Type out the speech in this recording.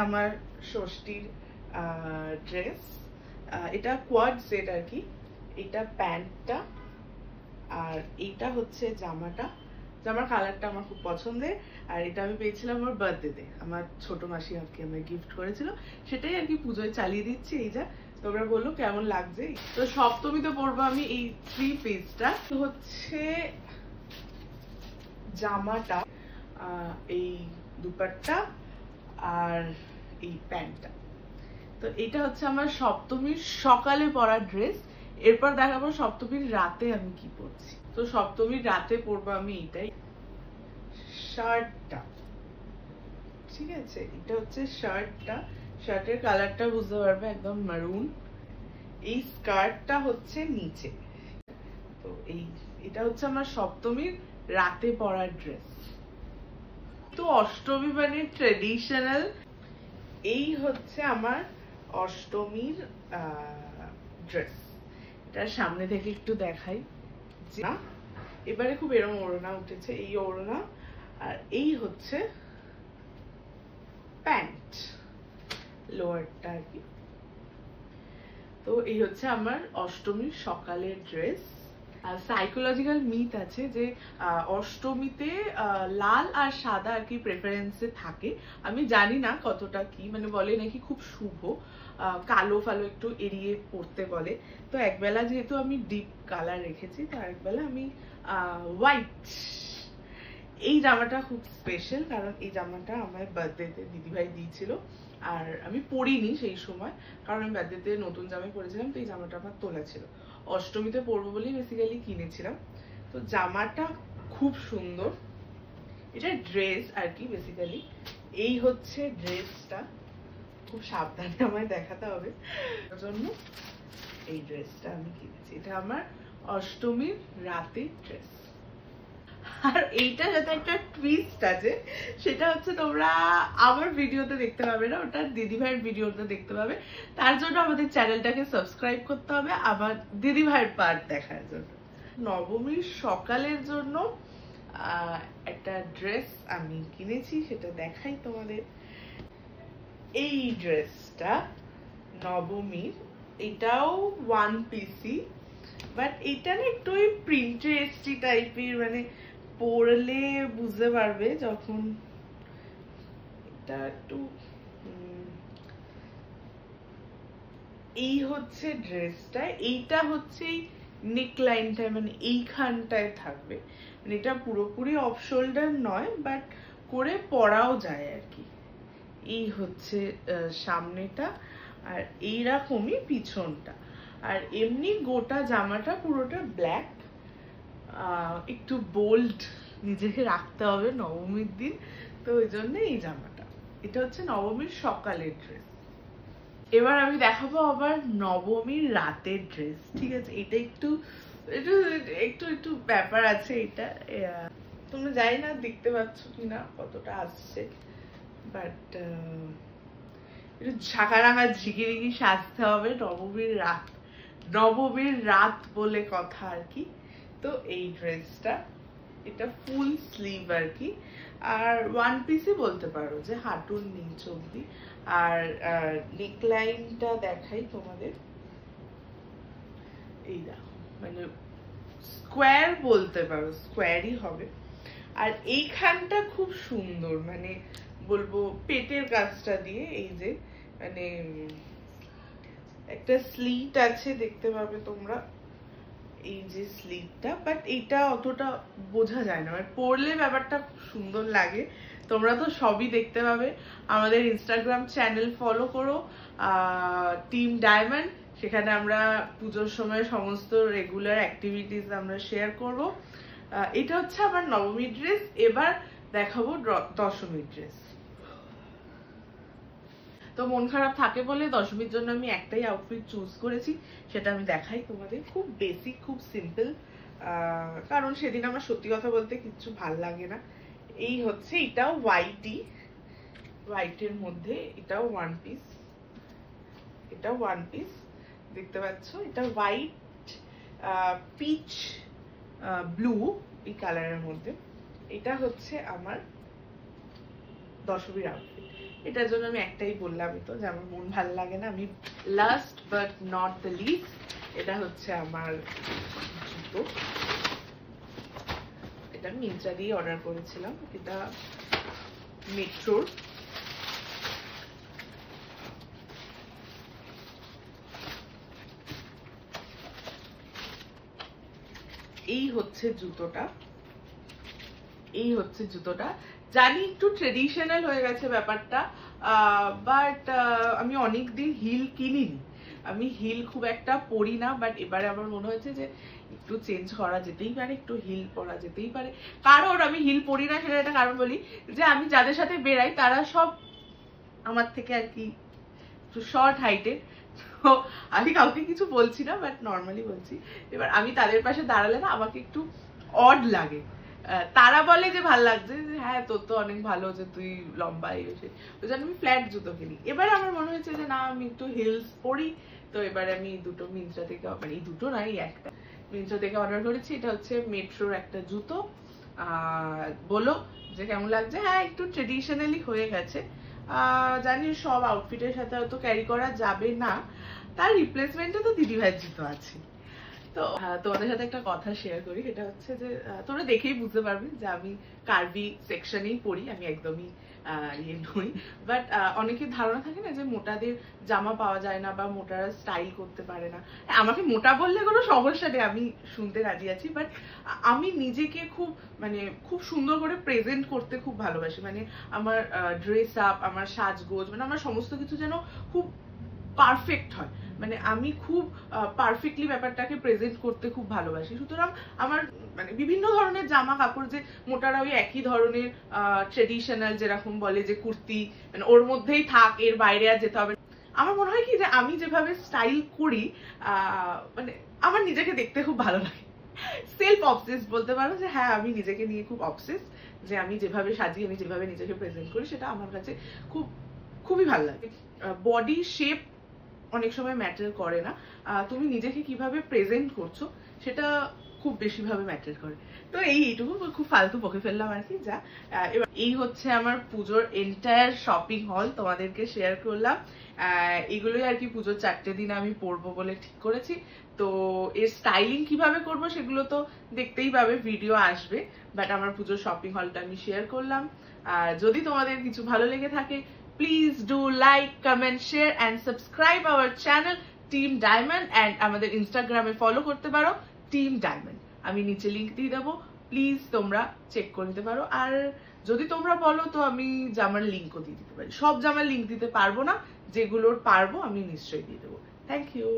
আমার ষষ্ঠীর ড্রেস, এটা কোয়াড সেট আর কি। এটা প্যান্টটা আর এইটা হচ্ছে জামাটা। জামার কালারটা আমার খুব পছন্দের, আর এটা আমি পেয়েছিলাম আমার বার্থডেতে। আমার ছোট মাসি আর কি আমায় গিফট করেছিল, সেটাই আর কি পুজোয় চালিয়ে দিচ্ছি। এই যা তোমরা বললো কেমন লাগছে। তো সপ্তমীতে পরবো আমি এই 3 পিসটা। হচ্ছে জামাটা, এই দুপাট্টা আর এই প্যান্টটা। তো এটা হচ্ছে আমার সপ্তমীর সকালে পরা ড্রেস। এরপর দেখাবো সপ্তমীর রাতে আমি কি পরছি। তো সপ্তমীর রাতে পরবো আমি এটাই, শার্টটা। ঠিক আছে, এটা হচ্ছে শার্টটা। শার্টের কালারটা বুঝতে পারবে, একদম মারুন। এই স্কার্টটা হচ্ছে নিচে। তো এটা হচ্ছে আমার সপ্তমীর রাতে পরা ড্রেস। তো অষ্টমী মানে ট্রেডিশনাল। এই হচ্ছে আমার অষ্টমীর ড্রেস। এটার সামনে থেকে একটু দেখাই। এবারে খুব এরম ওড়না উঠেছে, এই ওড়না। আর এই হচ্ছে প্যান্ট, লোয়ারটা আর কি। তো এই হচ্ছে আমার অষ্টমীর সকালের ড্রেস। সাইকোলজিক্যাল মিথ আছে যে অষ্টমীতে লাল আর সাদা আর কি প্রেফারেন্সে থাকে। আমি জানি না কতটা কি, মানে বলে নাকি খুব শুভ, কালো ফালো একটু এড়িয়ে পড়তে বলে। তো একবেলা যেহেতু আমি ডিপ কালার রেখেছি, তো একবেলা আমি হোয়াইট। এই জামাটা খুব স্পেশাল, কারণ এই জামাটা আমার বার্থডেতে দিদিভাই দিয়েছিল, আর আমি পরিনি সেই সময়, কারণ আমি বার্থডেতে নতুন জামাই পরেছিলাম। তো এই জামাটা আমার তোলা ছিল, অষ্টমীতে পরবো বলেই বেসিক্যালি কিনেছিলাম। তো জামাটা খুব সুন্দর। এটা ড্রেস আর কি বেসিক্যালি। এই হচ্ছে ড্রেসটা, খুব সাবধানে আমায় দেখাতে হবে জন্য এই ড্রেসটা আমি কিনেছি। এটা আমার অষ্টমীর রাতে ড্রেস। আর এইটা যাতে একটা টুইস্ট আছে, সেটা হচ্ছে তোমরা আমার ভিডিওতে দেখতে পাবে না, ওটা দিদিভাইয়ের ভিডিওতে দেখতে পাবে। তার জন্য আমাদের চ্যানেলটাকে সাবস্ক্রাইব করতে হবে আমার দিদিভাইয়ের পার্ট দেখার জন্য। নবমীর সকালের জন্য একটা ড্রেস আমি কিনেছি, সেটা দেখাই তোমাদের। এই ড্রেসটা নবমীর, এটাও ওয়ান পিসি, বাট এটা না একটু ওই প্রিন্টারেস্টি টাইপের, মানে পরলে বুঝতে পারবে যখন। এটা একটু এই হচ্ছে ড্রেসটা। এইটা হচ্ছে নেক লাইনটা, মানে এইখানটায় থাকবে, মানে এটা পুরোপুরি অফ শোল্ডার নয়, বাট করে পরাও যায় আর কি। এই হচ্ছে সামনেটা, আর এইরকমই পিছনটা। আর এমনি গোটা জামাটা পুরোটা ব্ল্যাক। একটু বোল্ড নিজেকে রাখতে হবে নবমীর দিন, তো ওই জন্য এই জামাটা। এটা হচ্ছে নবমীর সকালের ড্রেস। এবার আমি দেখাবো আবার নবমীর রাতের ড্রেস। ঠিক আছে, এটা একটু একটু একটু একটু ব্যাপার আছে। এটা তোমরা জানি না দেখতে পাচ্ছ কিনা, কতটা আসছে, বাট একটু ঝাঁকা রাঙা ঝিকিরিকি সাজতে হবে নবমীর রাত। নবমীর রাত বলে কথা আর কি। তো এই ড্রেসটা, এটা ফুল স্লিভ আর কি, আর ওয়ান পিসই বলতে পারো, যে হাঁটুর নিচ অব্দি। আর নেকলাইনটা দেখাই তোমাদের। এই দেখো, মানে স্কোয়ার বলতে পারো, স্কোয়ারই হবে। আর এইখানটা খুব সুন্দর, মানে বলবো পেটের কাজটা দিয়ে, এই যে মানে একটা স্লিট আছে, দেখতে পাবে তোমরা, এই যে স্লিভটা। বাট এইটা অতটা বোঝা যায় না, মানে পরলে ব্যাপারটা খুব সুন্দর লাগে। তোমরা তো সবই দেখতে পাবে। আমাদের ইনস্টাগ্রাম চ্যানেল ফলো করো, টিম ডায়মন্ড। সেখানে আমরা পুজোর সময় সমস্ত রেগুলার অ্যাক্টিভিটিস আমরা শেয়ার করব। এটা হচ্ছে আমার নবমীর ড্রেস। এবার দেখাবো দশমীর ড্রেস। তো মন খারাপ থাকে বলে দশমীর জন্য আমি একটাই আউটফিট চুজ করেছি, সেটা আমি দেখাই তোমাদের। খুব বেসিক, খুব সিম্পল, কারণ সেদিন আমার সত্যি কথা বলতে কিচ্ছু ভাল লাগে না। এই হচ্ছে, এটাও হোয়াইটের মধ্যে, এটাও ওয়ান পিস। এটাও ওয়ান পিস, দেখতে পাচ্ছ। এটা হোয়াইট, পিচ ব্লু এই কালারের মধ্যে। এটা হচ্ছে আমার দশমীর আউটফিট। এটার জন্য আমি একটাই বললাম, তো যে আমার মন ভালো লাগে না। আমি last but not the least, এটা হচ্ছে আমার জুতো। এটা আমি মিন্ত্রা দিয়ে অর্ডার করেছিলাম। এটা মেট্রোর। এই হচ্ছে জুতোটা, এই হচ্ছে জুতোটা। জানি একটু ট্রেডিশনাল হয়ে গেছে ব্যাপারটা, বাট আমি অনেকদিন হিল কিনিনি, আমি হিল খুব একটা পরি না, বাট এবারে আমার মনে হয়েছে যে একটু চেঞ্জ করা যেতেই পারে, একটু হিল পরা যেতেই পারে। কারণ আমি হিল পরি না সেটা একটা কারণ বলি, যে আমি যাদের সাথে বেরাই তারা সব আমার থেকে আর কি একটু শর্ট হাইটের, তো আমি কাউকে কিছু বলছি না, বাট নর্মালি বলছি। এবার আমি তাদের পাশে দাঁড়ালে না আমাকে একটু অড লাগে। তারা বলে যে ভাল লাগছে, যে হ্যাঁ তোর তো অনেক ভালো যে তুই লম্বা, এসে ওই জন্য আমি ফ্ল্যাট জুতো কিনি। এবার আমার মনে হয়েছে যে না আমি একটু হিলস পরি, তো এবারে আমি দুটো মিন্ত্রা থেকে, মানে এই দুটো নয় একটা মিন্ত্রা থেকে অর্ডার করেছি। এটা হচ্ছে মেট্রোর একটা জুতো। বলো যে কেমন লাগছে? হ্যাঁ একটু ট্রেডিশনালি হয়ে গেছে, জানি সব আউটফিটের সাথে হয়তো ক্যারি করা যাবে না, তার রিপ্লেসমেন্টে তো দিদিভাইয়ের জুতো আছে। তো তোমাদের সাথে একটা কথা শেয়ার করি, সেটা হচ্ছে যে তোমরা দেখেই বুঝতে পারবে যে আমি কার্বি সেকশনেই পড়ি, আমি একদমই ইয়ে নই। বাট অনেকের ধারণা থাকে না যে মোটাদের জামা পাওয়া যায় না বা মোটারা স্টাইল করতে পারে না। আমাকে মোটা বললে কোনো সমস্যা নেই, আমি শুনতে রাজি আছি, বাট আমি নিজেকে খুব মানে খুব সুন্দর করে প্রেজেন্ট করতে খুব ভালোবাসি। মানে আমার ড্রেস আপ, আমার সাজগোজ, মানে আমার সমস্ত কিছু যেন খুব পারফেক্ট হয়, মানে আমি খুব পারফেক্টলি ব্যাপারটাকে প্রেজেন্ট করতে খুব ভালোবাসি। সুতরাং আমার মানে বিভিন্ন ধরনের জামা কাপড়, যে মোটারা ওই একই ধরনের ট্রেডিশনাল যেরকম বলে যে কুর্তি, মানে ওর মধ্যেই থাক, এর বাইরে আর যেতে হবে। আমার মনে হয় কি যে আমি যেভাবে স্টাইল করি, মানে আমার নিজেকে দেখতে খুব ভালো লাগে। সেলফ অবসেস বলতে পারো, যে হ্যাঁ আমি নিজেকে নিয়ে খুব অবসেস, যে আমি যেভাবে সাজি, আমি যেভাবে নিজেকে প্রেজেন্ট করি, সেটা আমার কাছে খুবই ভালো লাগে। বডি শেপ অনেক সময় ম্যাটার করে না, তুমি নিজেকে কিভাবে প্রেজেন্ট করছো সেটা খুব বেশি ভাবে ম্যাটার করে। তো এইটুকু খুব ফালতু বকে ফেললাম আর কি। যা এবার এই হচ্ছে আমার পুজোর এন্টায়ার শপিং হল, তোমাদেরকে শেয়ার করলাম। এগুলোই আর কি পুজোর 4টে দিন আমি পরবো বলে ঠিক করেছি। তো এর স্টাইলিং কিভাবে করবো সেগুলো তো দেখতেই পাবে, ভিডিও আসবে, বাট আমার পুজোর শপিং হলটা আমি শেয়ার করলাম। যদি তোমাদের কিছু ভালো লেগে থাকে, please do like, comment, share and subscribe our channel Team Diamond, and আমাদের ইনস্টাগ্রামে ফলো করতে পারো Team Diamond, আমি নিচে লিংক দিয়ে দেবো, প্লিজ তোমরা চেক করে নিতে পারো। আর যদি তোমরা বলো তো আমি জামার লিঙ্কও দিয়ে দিতে পারি, সব জামার লিঙ্ক দিতে পারবো না, যেগুলোর পারবো আমি নিশ্চয়ই দিয়ে দেবো। Thank you.